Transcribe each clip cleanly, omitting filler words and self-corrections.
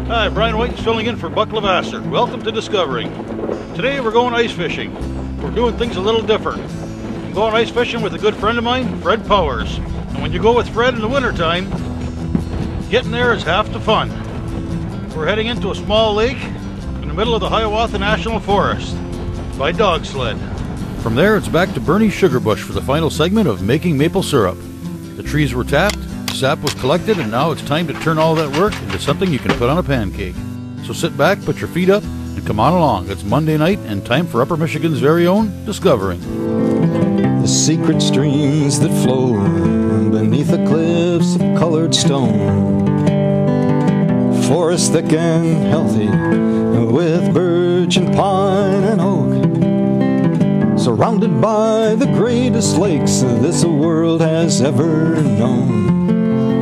Hi, Brian White is filling in for Buck Levasseur. Welcome to Discovering. Today we're going ice fishing. We're doing things a little different. I'm going ice fishing with a good friend of mine, Fred Powers. And when you go with Fred in the wintertime, getting there is half the fun. We're heading into a small lake in the middle of the Hiawatha National Forest by dog sled. From there it's back to Bernie's sugar bush for the final segment of making maple syrup. The trees were tapped, sap was collected, and now it's time to turn all that work into something you can put on a pancake. So sit back, put your feet up, and come on along. It's Monday night and time for Upper Michigan's very own Discovering. The secret streams that flow beneath the cliffs of colored stone, forest thick and healthy with birch and pine and oak, surrounded by the greatest lakes this world has ever known.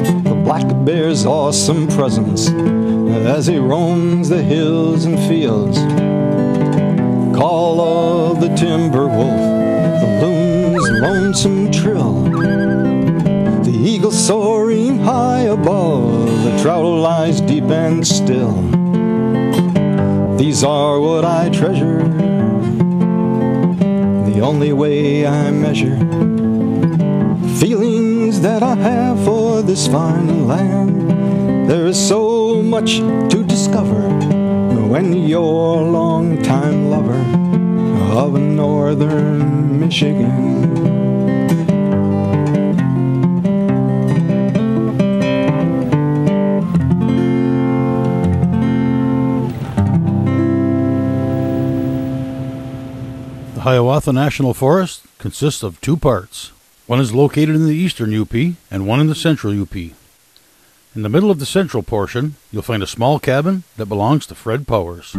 The black bear's awesome presence as he roams the hills and fields, call of the timber wolf, the loon's lonesome trill, the eagle soaring high above, the trout lies deep and still. These are what I treasure, the only way I measure feelings that I have for this fine land. There is so much to discover when you're a long-time lover of northern Michigan. The Hiawatha National Forest consists of two parts. One is located in the eastern UP and one in the central UP. In the middle of the central portion, you'll find a small cabin that belongs to Fred Powers.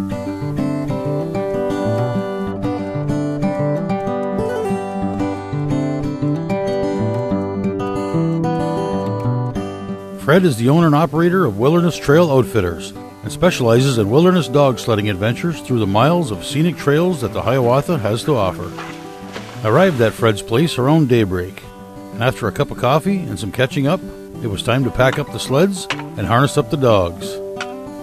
Fred is the owner and operator of Wilderness Trail Outfitters and specializes in wilderness dog sledding adventures through the miles of scenic trails that the Hiawatha has to offer. I arrived at Fred's place around daybreak, and after a cup of coffee and some catching up, it was time to pack up the sleds and harness up the dogs.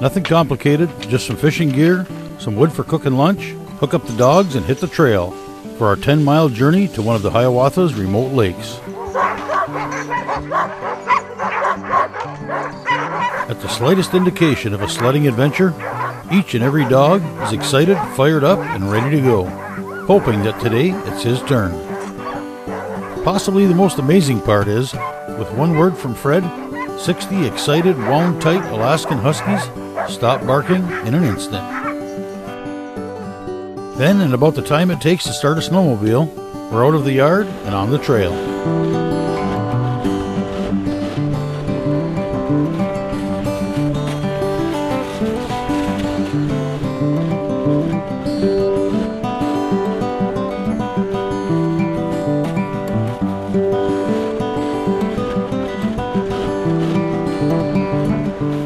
Nothing complicated, just some fishing gear, some wood for cooking lunch, hook up the dogs and hit the trail for our 10-mile journey to one of the Hiawatha's remote lakes. At the slightest indication of a sledding adventure, each and every dog is excited, fired up, and ready to go, hoping that today it's his turn. Possibly the most amazing part is, with one word from Fred, 60 excited, wound-tight Alaskan Huskies stop barking in an instant. Then, in about the time it takes to start a snowmobile, we're out of the yard and on the trail.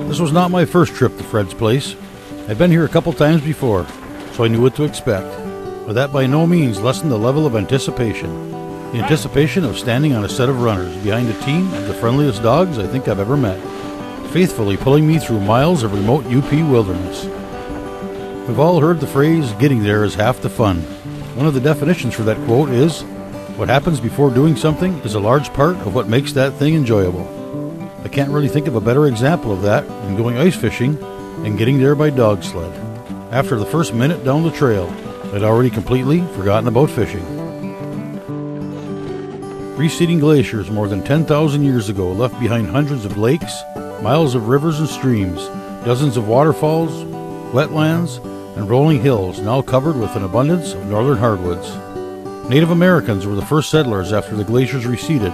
This was not my first trip to Fred's place. I'd been here a couple times before, so I knew what to expect. But that by no means lessened the level of anticipation. The anticipation of standing on a set of runners behind a team of the friendliest dogs I think I've ever met, faithfully pulling me through miles of remote UP wilderness. We've all heard the phrase, getting there is half the fun. One of the definitions for that quote is, what happens before doing something is a large part of what makes that thing enjoyable. I can't really think of a better example of that than going ice fishing and getting there by dog sled. After the first minute down the trail, I'd already completely forgotten about fishing. Receding glaciers more than 10,000 years ago left behind hundreds of lakes, miles of rivers and streams, dozens of waterfalls, wetlands, and rolling hills now covered with an abundance of northern hardwoods. Native Americans were the first settlers after the glaciers receded,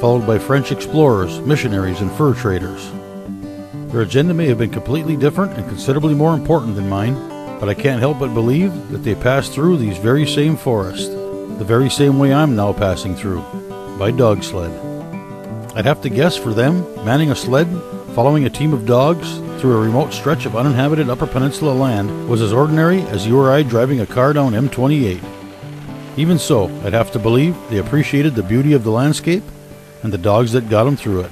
followed by French explorers, missionaries, and fur traders. Their agenda may have been completely different and considerably more important than mine, but I can't help but believe that they passed through these very same forests, the very same way I'm now passing through, by dog sled. I'd have to guess for them, manning a sled, following a team of dogs through a remote stretch of uninhabited Upper Peninsula land was as ordinary as you or I driving a car down M28. Even so, I'd have to believe they appreciated the beauty of the landscape and the dogs that got them through it.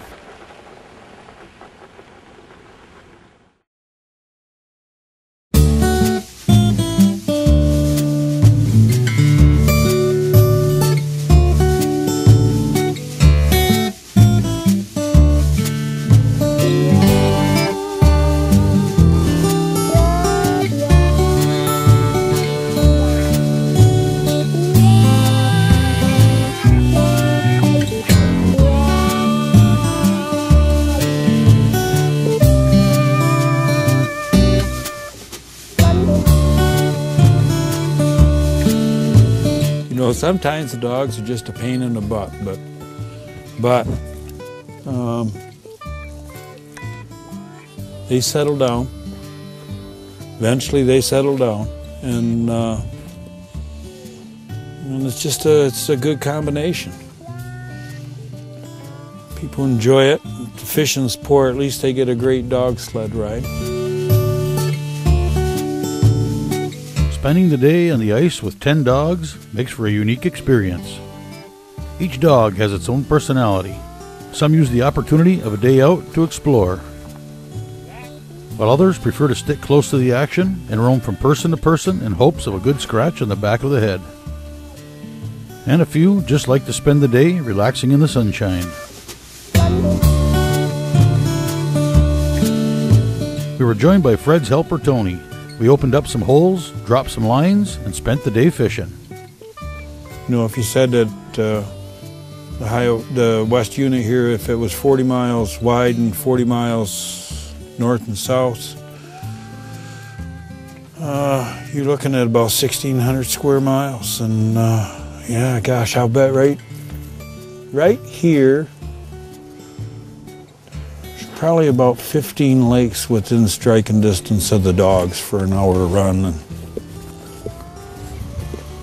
know, sometimes the dogs are just a pain in the butt, but they settle down. Eventually they settle down, and it's a good combination. People enjoy it. The fishing's poor, at least they get a great dog sled ride. Spending the day on the ice with 10 dogs makes for a unique experience. Each dog has its own personality. Some use the opportunity of a day out to explore, while others prefer to stick close to the action and roam from person to person in hopes of a good scratch on the back of the head. And a few just like to spend the day relaxing in the sunshine. We were joined by Fred's helper Tony. We opened up some holes, dropped some lines, and spent the day fishing. You know, if you said that the west unit here, if it was 40 miles wide and 40 miles north and south, you're looking at about 1,600 square miles. And yeah, gosh, I'll bet right here, probably about 15 lakes within striking distance of the dogs for an hour run. And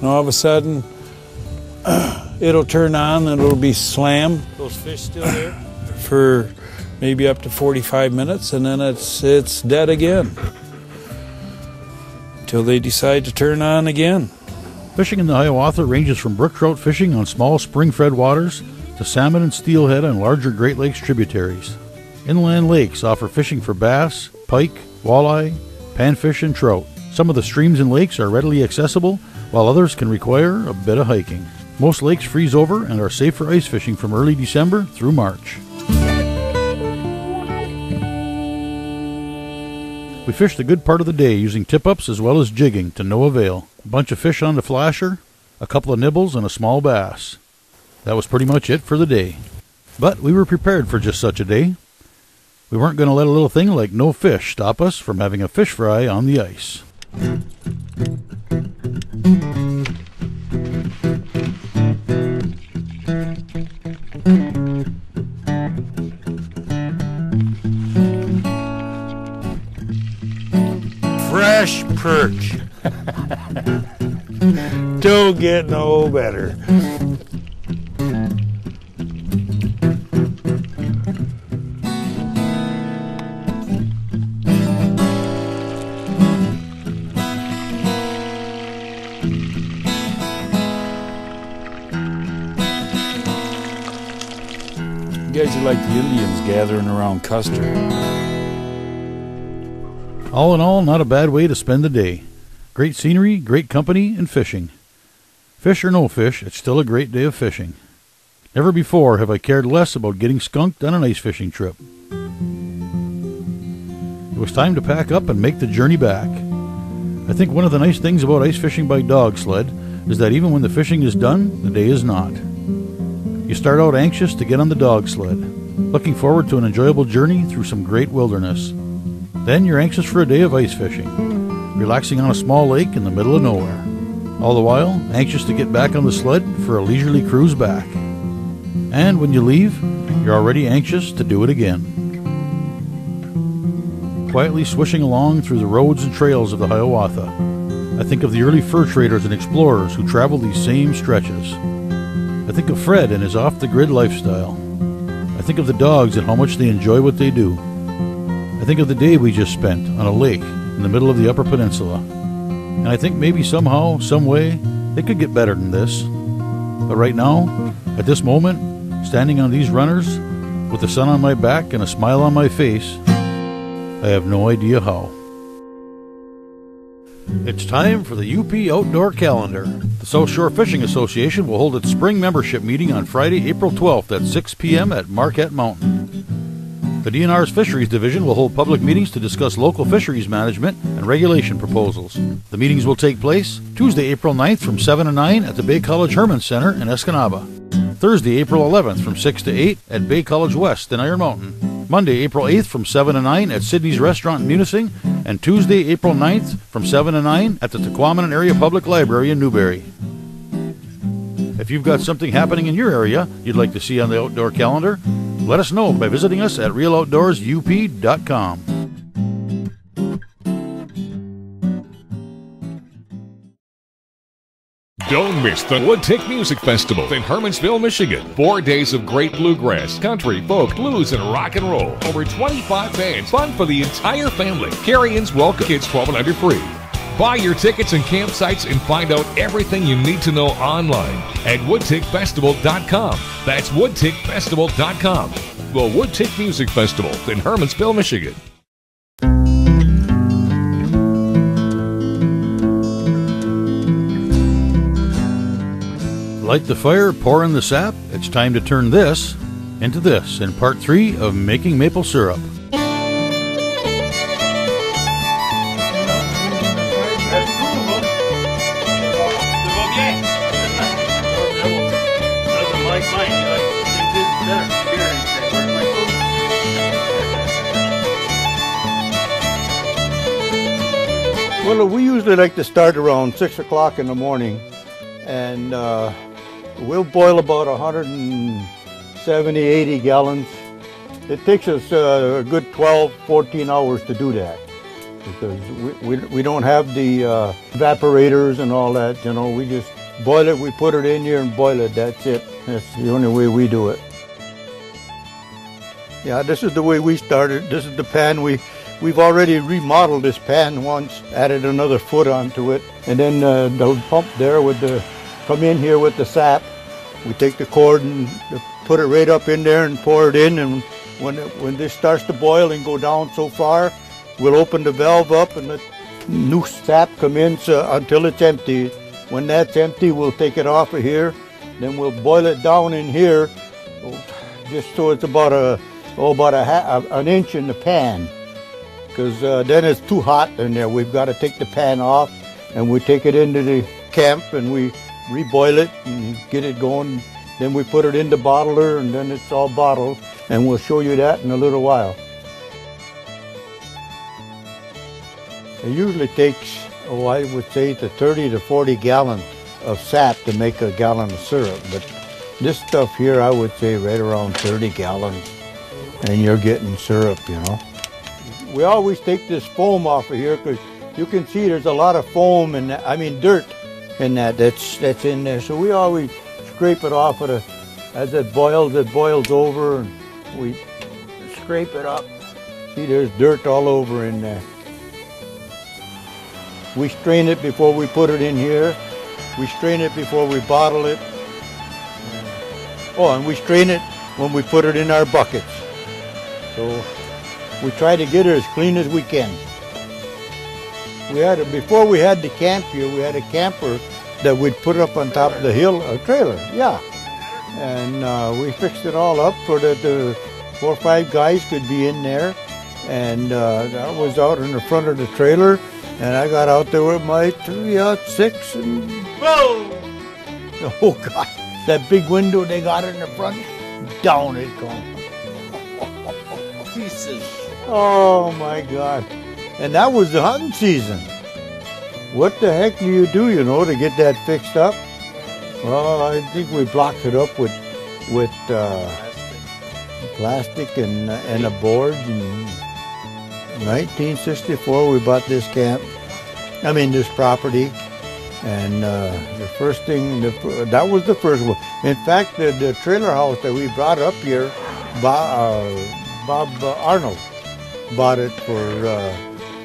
all of a sudden, it'll turn on and it'll be slam. Those fish still there for maybe up to 45 minutes, and then it's dead again until they decide to turn on again. Fishing in the Hiawatha ranges from brook trout fishing on small spring-fed waters to salmon and steelhead on larger Great Lakes tributaries. Inland lakes offer fishing for bass, pike, walleye, panfish, and trout. Some of the streams and lakes are readily accessible, while others can require a bit of hiking. Most lakes freeze over and are safe for ice fishing from early December through March. We fished a good part of the day using tip-ups as well as jigging to no avail. A bunch of fish on the flasher, a couple of nibbles, and a small bass. That was pretty much it for the day. But we were prepared for just such a day. We weren't going to let a little thing like no fish stop us from having a fish fry on the ice. Fresh perch. Don't get no better. You guys are like the Indians gathering around Custer. All in all, not a bad way to spend the day. Great scenery, great company, and fishing. Fish or no fish, it's still a great day of fishing. Never before have I cared less about getting skunked on an ice fishing trip. It was time to pack up and make the journey back. I think one of the nice things about ice fishing by dog sled is that even when the fishing is done, the day is not. You start out anxious to get on the dog sled, looking forward to an enjoyable journey through some great wilderness. Then you're anxious for a day of ice fishing, relaxing on a small lake in the middle of nowhere. All the while, anxious to get back on the sled for a leisurely cruise back. And when you leave, you're already anxious to do it again. Quietly swishing along through the roads and trails of the Hiawatha, I think of the early fur traders and explorers who traveled these same stretches. I think of Fred and his off-the-grid lifestyle. I think of the dogs and how much they enjoy what they do. I think of the day we just spent on a lake in the middle of the Upper Peninsula. And I think maybe somehow, some way, it could get better than this. But right now, at this moment, standing on these runners, with the sun on my back and a smile on my face, I have no idea how. It's time for the UP Outdoor Calendar. The South Shore Fishing Association will hold its spring membership meeting on Friday, April 12th at 6 p.m. at Marquette Mountain. The DNR's Fisheries Division will hold public meetings to discuss local fisheries management and regulation proposals. The meetings will take place Tuesday, April 9th from 7 to 9 at the Bay College Herman Center in Escanaba. Thursday, April 11th from 6 to 8 at Bay College West in Iron Mountain. Monday, April 8th from 7 to 9 at Sydney's Restaurant in Munising, and Tuesday, April 9th from 7 to 9 at the Tequamanon Area Public Library in Newberry. If you've got something happening in your area you'd like to see on the outdoor calendar, let us know by visiting us at realoutdoorsup.com. Don't miss the Woodtick Music Festival in Hermansville, Michigan. 4 days of great bluegrass, country, folk, blues, and rock and roll. Over 25 bands. Fun for the entire family. Carry-ins welcome. Kids 12 and under free. Buy your tickets and campsites and find out everything you need to know online at woodtickfestival.com. That's woodtickfestival.com. The Woodtick Music Festival in Hermansville, Michigan. Light the fire, pour in the sap. It's time to turn this into this in part 3 of Making Maple Syrup. Well, we usually like to start around 6 o'clock in the morning, and we'll boil about 170, 80 gallons. It takes us a good 12, 14 hours to do that, because we don't have the evaporators and all that, you know. We just boil it, we put it in here and boil it, that's it. That's the only way we do it. Yeah, this is the way we started. This is the pan. We've already remodeled this pan once, added another foot onto it, and then the pump there would come in here with the sap. We take the cord and put it right up in there and pour it in, and when this starts to boil and go down so far, we'll open the valve up and let new sap come in until it's empty. When that's empty, we'll take it off of here, then we'll boil it down in here, just so it's about an inch in the pan. Because then it's too hot in there. We've got to take the pan off, and we take it into the camp and we reboil it and get it going. Then we put it in the bottler, and then it's all bottled, and we'll show you that in a little while. It usually takes, I would say, 30 to 40 gallons of sap to make a gallon of syrup. But this stuff here, I would say right around 30 gallons, and you're getting syrup, you know. We always take this foam off of here, because you can see there's a lot of foam and dirt in that's in there. So we always scrape it off as it boils over, and we scrape it up. See, there's dirt all over in there. We strain it before we put it in here. We strain it before we bottle it. Oh, and we strain it when we put it in our buckets. So we try to get it as clean as we can. Before we had the camp here, we had a camper that we'd put up on top of the hill, a trailer, yeah. And we fixed it all up so that the 4 or 5 guys could be in there. And I was out in the front of the trailer, and I got out there with my 3-06 and whoa! Oh God, that big window they got in the front, down it comes. Pieces. Oh my God. And that was the hunting season. What the heck do, you know, to get that fixed up? Well, I think we blocked it up with plastic and a board. In 1964 we bought this this property. And the first thing, that was the first one. In fact, the trailer house that we brought up here, Bob Arnold bought it for,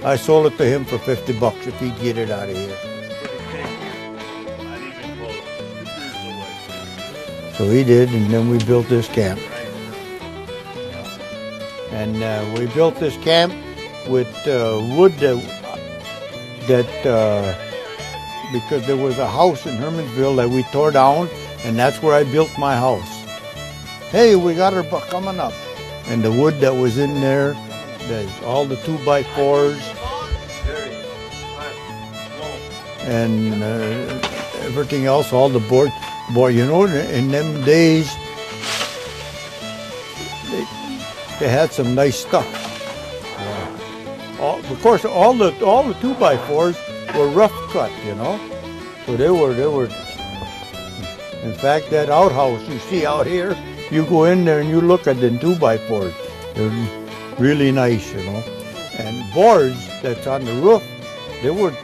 I sold it to him for $50 if he'd get it out of here. So he did, and then we built this camp. And we built this camp with wood because there was a house in Hermansville that we tore down, and that's where I built my house. Hey, we got her coming up. And the wood that was in there, all the 2x4s, and everything else, all the board. Boy, you know, in them days, they had some nice stuff. Of course, all the 2x4s were rough cut, you know. So they were In fact, that outhouse you see out here, you go in there and you look at the 2x4s. They're really nice, you know. And boards that's on the roof, they were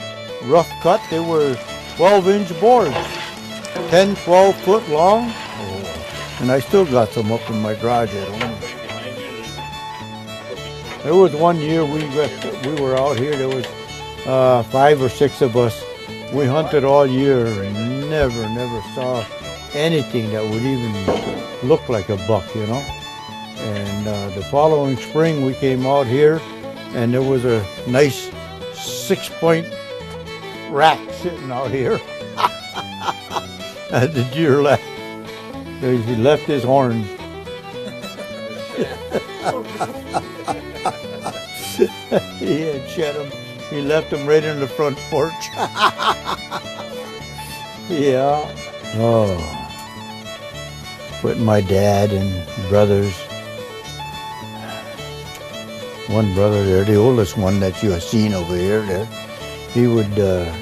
rough cut. They were 12-inch boards, 10, 12 foot long. And I still got some up in my garage at home. There was one year we were out here, there was 5 or 6 of us. We hunted all year and never saw anything that would even look like a buck, you know. And the following spring we came out here and there was a nice 6-point rack sitting out here. And the deer left. He left his horns. He had shed them. He left them right in the front porch. Yeah. Oh. With my dad and brothers. One brother there, the oldest one that you have seen over here there, he would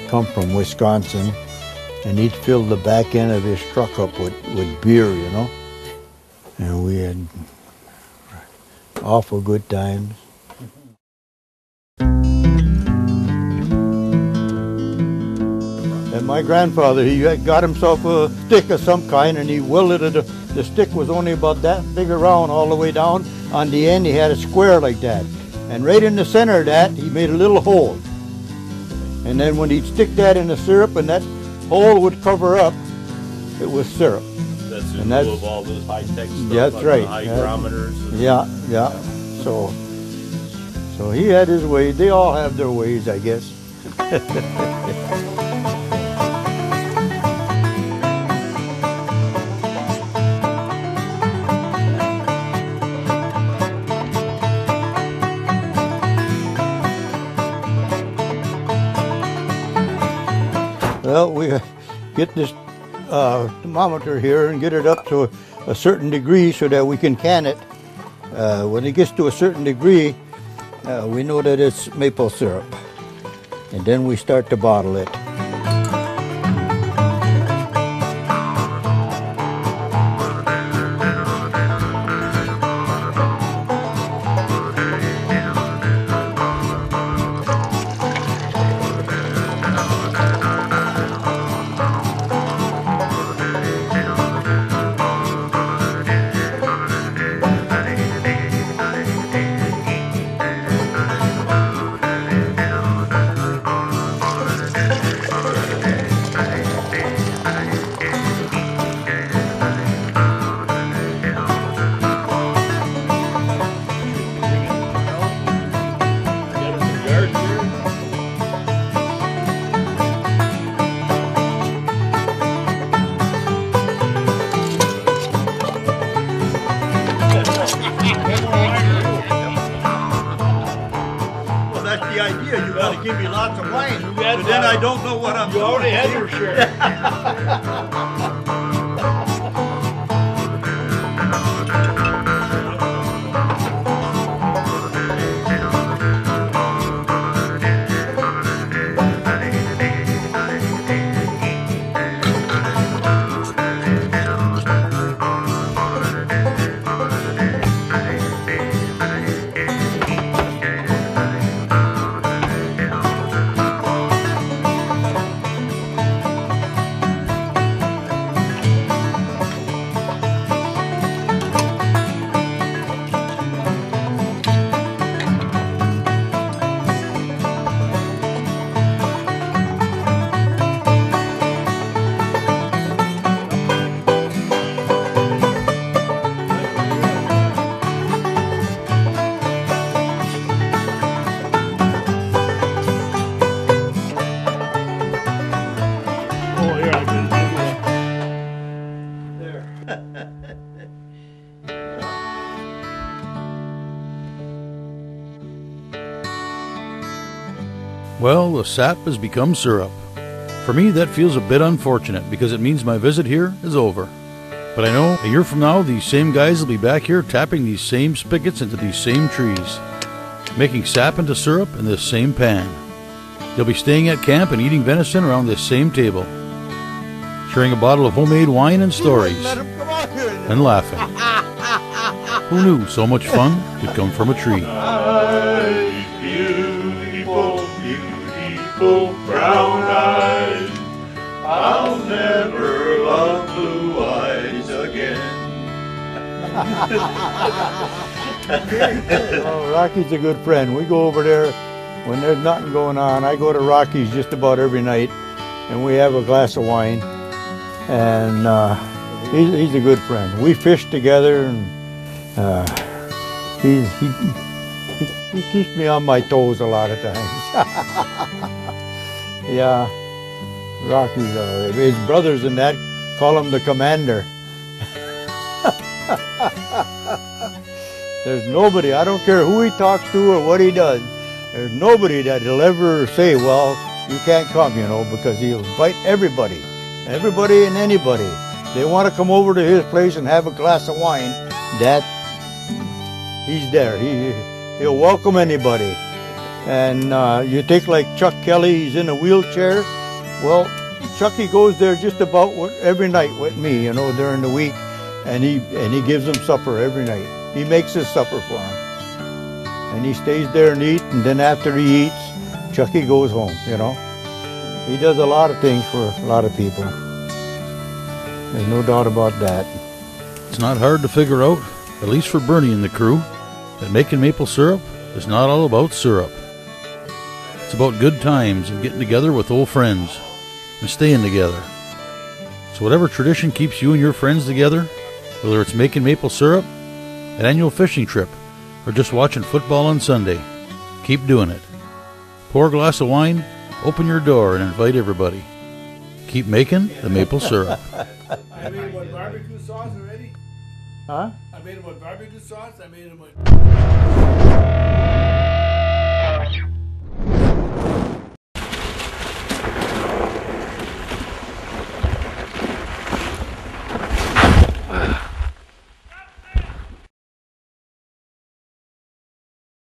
come from Wisconsin and he'd fill the back end of his truck up with beer, you know. And we had awful good times. And my grandfather, he had got himself a stick of some kind and he welded it. The stick was only about that big around all the way down. On the end he had a square like that. And right in the center of that he made a little hole. And then when he'd stick that in the syrup and that hole would cover up, it was syrup. That's in lieu of all those high-tech stuff, that's like right. The hygrometers. Yeah. So he had his ways. They all have their ways, I guess. Well, we get this thermometer here and get it up to a certain degree so that we can can it. When it gets to a certain degree, we know that it's maple syrup. And then we start to bottle it. The idea, you got to give me lots of wine, but then I don't know what I'm doing. You already had your share. Well, the sap has become syrup. For me, that feels a bit unfortunate because it means my visit here is over. But I know a year from now, these same guys will be back here tapping these same spigots into these same trees, making sap into syrup in this same pan. They'll be staying at camp and eating venison around this same table. sharing a bottle of homemade wine and stories, and laughing. Who knew so much fun could come from a tree? Beautiful, beautiful brown eyes. I'll never love blue eyes again. Oh, Rocky's a good friend. We go over there when there's nothing going on. I go to Rocky's just about every night, and we have a glass of wine. And he's a good friend. We fish together, and he keeps me on my toes a lot of times. Yeah, Rocky's all right. His brothers and that call him the commander. There's nobody, I don't care who he talks to or what he does, there's nobody that he'll ever say, well, you can't come, you know, because he'll invite everybody and anybody. They want to come over to his place and have a glass of wine, that he's there. He'll welcome anybody. And you take like Chuck Kelly, he's in a wheelchair. Well, Chucky goes there just about every night with me, you know, during the week, and he gives him supper every night. He makes his supper for him, and he stays there and eats. And then after he eats, Chucky goes home. You know, he does a lot of things for a lot of people. There's no doubt about that. It's not hard to figure out, at least for Bernie and the crew, that making maple syrup is not all about syrup. It's about good times and getting together with old friends and staying together. So whatever tradition keeps you and your friends together, whether it's making maple syrup, an annual fishing trip, or just watching football on Sunday, keep doing it. Pour a glass of wine, open your door, and invite everybody. Keep making the maple syrup. I made him with barbecue sauce already. Huh? I made him with barbecue sauce. I made him with...